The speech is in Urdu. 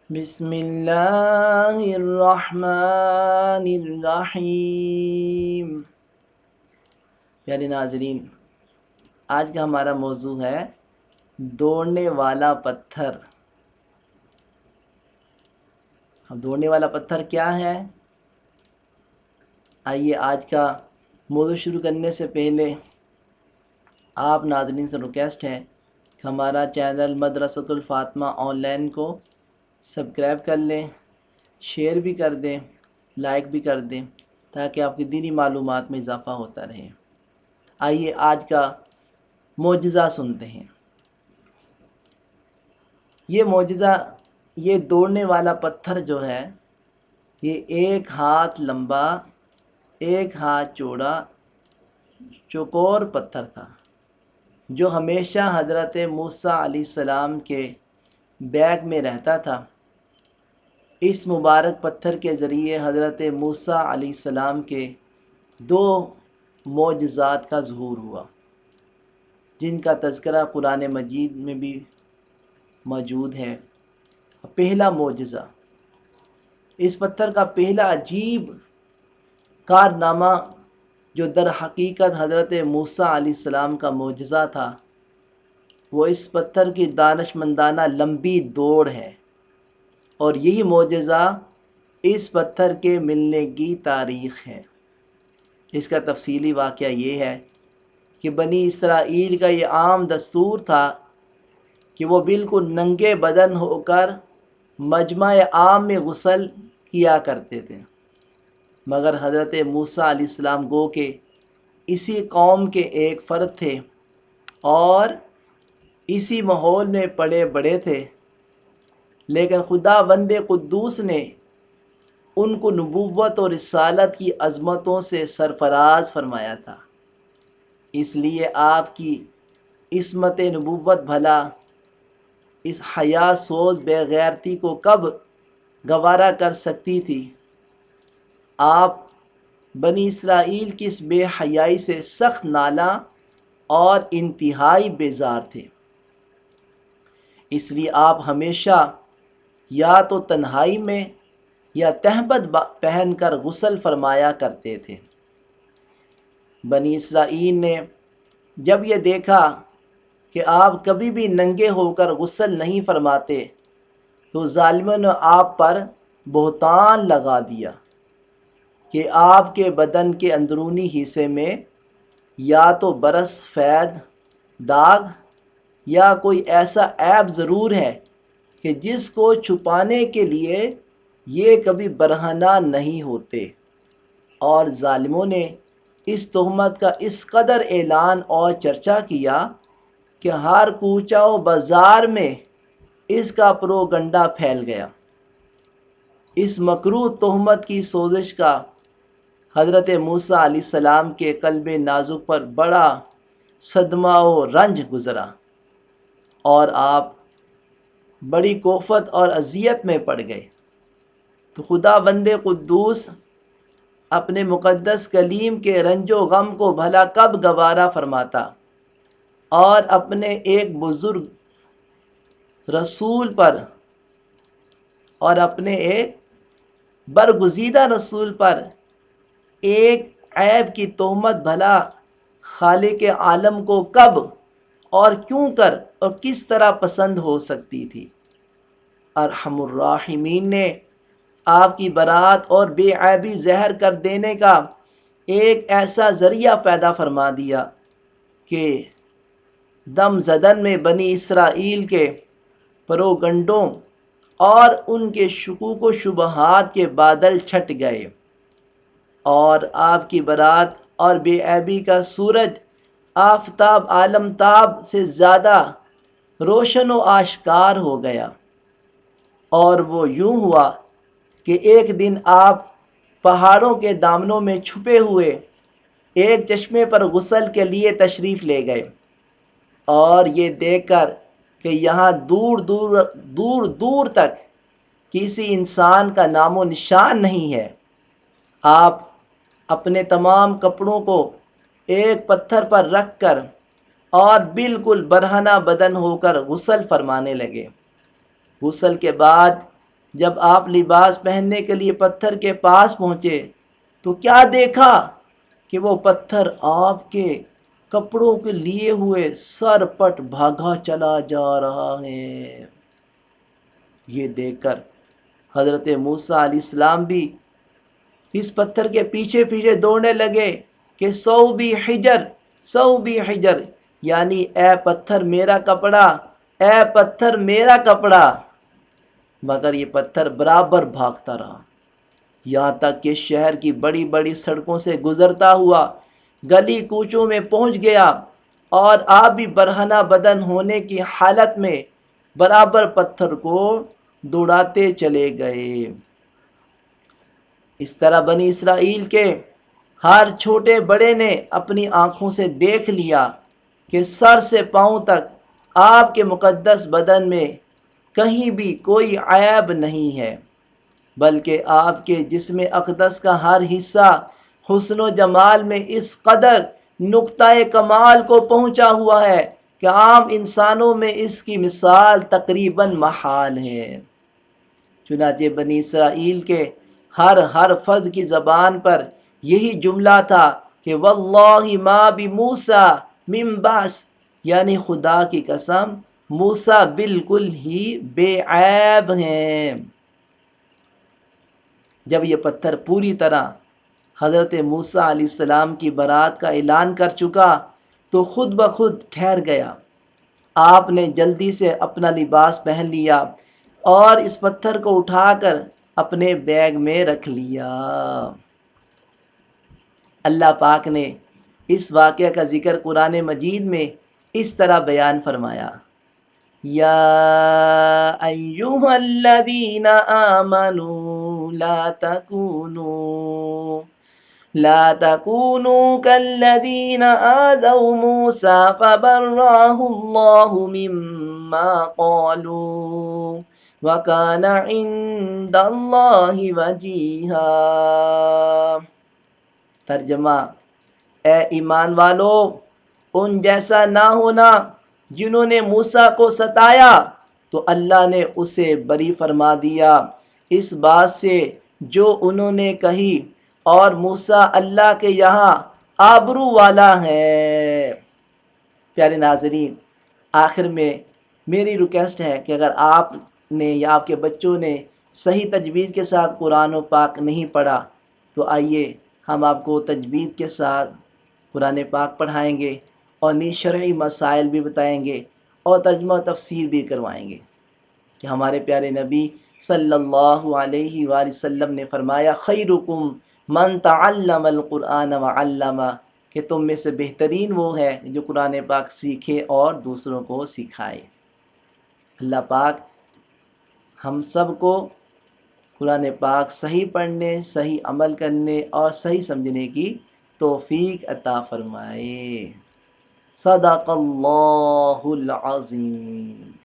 بسم اللہ الرحمن الرحیم۔ پیارے ناظرین، آج کا ہمارا موضوع ہے دوڑنے والا پتھر۔ دوڑنے والا پتھر کیا ہے؟ آئیے آج کا موضوع شروع کرنے سے پہلے آپ ناظرین سے ریکویسٹ ہے کہ ہمارا چینل مدرسۃ الفاطمہ آن لائن کو سبسکرائب کر لیں، شیئر بھی کر دیں، لائک بھی کر دیں تاکہ آپ کی دینی معلومات میں اضافہ ہوتا رہے۔ آئیے آج کا معجزہ سنتے ہیں۔ یہ معجزہ، یہ دوڑنے والا پتھر جو ہے، یہ 1 ہاتھ لمبا، 1 ہاتھ چوڑا چوکور پتھر تھا جو ہمیشہ حضرت موسیٰ علیہ السلام کے بیگ میں رہتا تھا۔ اس مبارک پتھر کے ذریعے حضرت موسیٰ علیہ السلام کے 2 معجزات کا ظہور ہوا، جن کا تذکرہ قرآن مجید میں بھی موجود ہے۔ پہلا معجزہ، اس پتھر کا پہلا عجیب کارنامہ جو در حقیقت حضرت موسیٰ علیہ السلام کا معجزہ تھا، وہ اس پتھر کی دانشمندانہ لمبی دوڑ ہے، اور یہی معجزہ اس پتھر کے ملنے کی تاریخ ہے۔ اس کا تفصیلی واقعہ یہ ہے کہ بنی اسرائیل کا یہ عام دستور تھا کہ وہ بالکل ننگے بدن ہو کر مجمع عام میں غسل کیا کرتے تھے، مگر حضرت موسیٰ علیہ السلام گو کہ اسی قوم کے ایک فرد تھے اور اسی ماحول میں پڑے بڑے تھے، لیکن خدا بند قدوس نے ان کو نبوت اور رسالت کی عظمتوں سے سرفراز فرمایا تھا۔ اس لیے آپ کی عصمت نبوت بھلا اس حیا سوز بے غیرتی کو کب گوارا کر سکتی تھی؟ آپ بنی اسرائیل کی اس بے حیائی سے سخت نالاں اور انتہائی بیزار تھے۔ اس لیے آپ ہمیشہ یا تو تنہائی میں یا تہبند پہن کر غسل فرمایا کرتے تھے۔ بنی اسرائیل نے جب یہ دیکھا کہ آپ کبھی بھی ننگے ہو کر غسل نہیں فرماتے، تو ظالموں نے آپ پر بہتان لگا دیا کہ آپ کے بدن کے اندرونی حصے میں یا تو برس فید، داغ یا کوئی ایسا عیب ضرور ہے کہ جس کو چھپانے کے لیے یہ کبھی برہنہ نہیں ہوتے۔ اور ظالموں نے اس تہمت کا اس قدر اعلان اور چرچا کیا کہ ہر کوچہ و بازار میں اس کا پروگنڈا پھیل گیا۔ اس مکروہ تہمت کی سوزش کا حضرت موسیٰ علیہ السلام کے قلب نازک پر بڑا صدمہ و رنج گزرا، اور آپ بڑی کوفت اور اذیت میں پڑ گئے۔ تو خدا بند قدوس اپنے مقدس کلیم کے رنج و غم کو بھلا کب گوارا فرماتا، اور اپنے ایک بزرگ رسول پر اور اپنے ایک برگزیدہ رسول پر ایک عیب کی تہمت بھلا خالق عالم کو کب اور کیوں کر اور کس طرح پسند ہو سکتی تھی؟ ارحم الراحمین نے آپ کی برات اور بے عیبی ظاہر کر دینے کا ایک ایسا ذریعہ پیدا فرما دیا کہ دم زدن میں بنی اسرائیل کے پروگنڈوں اور ان کے شکوک و شبہات کے بادل چھٹ گئے، اور آپ کی برات اور بے عیبی کا سورج آفتاب عالم تاب سے زیادہ روشن و آشکار ہو گیا۔ اور وہ یوں ہوا کہ ایک دن آپ پہاڑوں کے دامنوں میں چھپے ہوئے ایک چشمے پر غسل کے لیے تشریف لے گئے، اور یہ دیکھ کر کہ یہاں دور دور دور دور تک کسی انسان کا نام و نشان نہیں ہے، آپ اپنے تمام کپڑوں کو ایک پتھر پر رکھ کر اور بالکل برہنہ بدن ہو کر غسل فرمانے لگے۔ غسل کے بعد جب آپ لباس پہننے کے لیے پتھر کے پاس پہنچے تو کیا دیکھا کہ وہ پتھر آپ کے کپڑوں کے لیے ہوئے سر پٹ بھاگا چلا جا رہا ہے۔ یہ دیکھ کر حضرت موسیٰ علیہ السلام بھی اس پتھر کے پیچھے پیچھے دوڑنے لگے کہ صوبی حجر، صوبی حجر، یعنی اے پتھر میرا کپڑا، اے پتھر میرا کپڑا۔ مگر یہ پتھر برابر بھاگتا رہا، یہاں تک کہ شہر کی بڑی بڑی سڑکوں سے گزرتا ہوا گلی کوچوں میں پہنچ گیا، اور آپ بھی برہنہ بدن ہونے کی حالت میں برابر پتھر کو دوڑاتے چلے گئے۔ اس طرح بنی اسرائیل کے ہر چھوٹے بڑے نے اپنی آنکھوں سے دیکھ لیا کہ سر سے پاؤں تک آپ کے مقدس بدن میں کہیں بھی کوئی عیب نہیں ہے، بلکہ آپ کے جسم اقدس کا ہر حصہ حسن و جمال میں اس قدر نقطۂ کمال کو پہنچا ہوا ہے کہ عام انسانوں میں اس کی مثال تقریباً محال ہے۔ چنانچہ بنی اسرائیل کے ہر فرد کی زبان پر یہی جملہ تھا کہ واللہ ما بموسیٰ من بأس، یعنی خدا کی قسم موسیٰ بالکل ہی بے عیب ہیں۔ جب یہ پتھر پوری طرح حضرت موسیٰ علیہ السلام کی برات کا اعلان کر چکا تو خود بخود ٹھہر گیا۔ آپ نے جلدی سے اپنا لباس پہن لیا اور اس پتھر کو اٹھا کر اپنے بیگ میں رکھ لیا۔ اللہ پاک نے اس واقعہ کا ذکر قرآن مجید میں اس طرح بیان فرمایا، یا ایہا الذین آمنوا لا تكونوا كالذين آذوا موسى فبرأه الله مما قالوا وكان عند الله وجيها۔ ترجمہ، اے ایمان والو، ان جیسا نہ ہونا جنہوں نے موسیٰ کو ستایا تو اللہ نے اسے بری فرما دیا اس بات سے جو انہوں نے کہی، اور موسیٰ اللہ کے یہاں آبرو والا ہے۔ پیارے ناظرین، آخر میں میری ریکویسٹ ہے کہ اگر آپ نے یا آپ کے بچوں نے صحیح تجوید کے ساتھ قرآن و پاک نہیں پڑھا تو آئیے ہم آپ کو تجوید کے ساتھ قرآن پاک پڑھائیں گے اور نیز شرعی مسائل بھی بتائیں گے اور ترجمہ و تفسیر بھی کروائیں گے کہ ہمارے پیارے نبی صلی اللہ علیہ وآلہ وسلم نے فرمایا، خیرکم من تعلم القرآن وعلمہ، کہ تم میں سے بہترین وہ ہے جو قرآن پاک سیکھے اور دوسروں کو سکھائے۔ اللہ پاک ہم سب کو قرآن پاک صحیح پڑھنے، صحیح عمل کرنے اور صحیح سمجھنے کی توفیق عطا فرمائے۔ صدق اللہ العظیم۔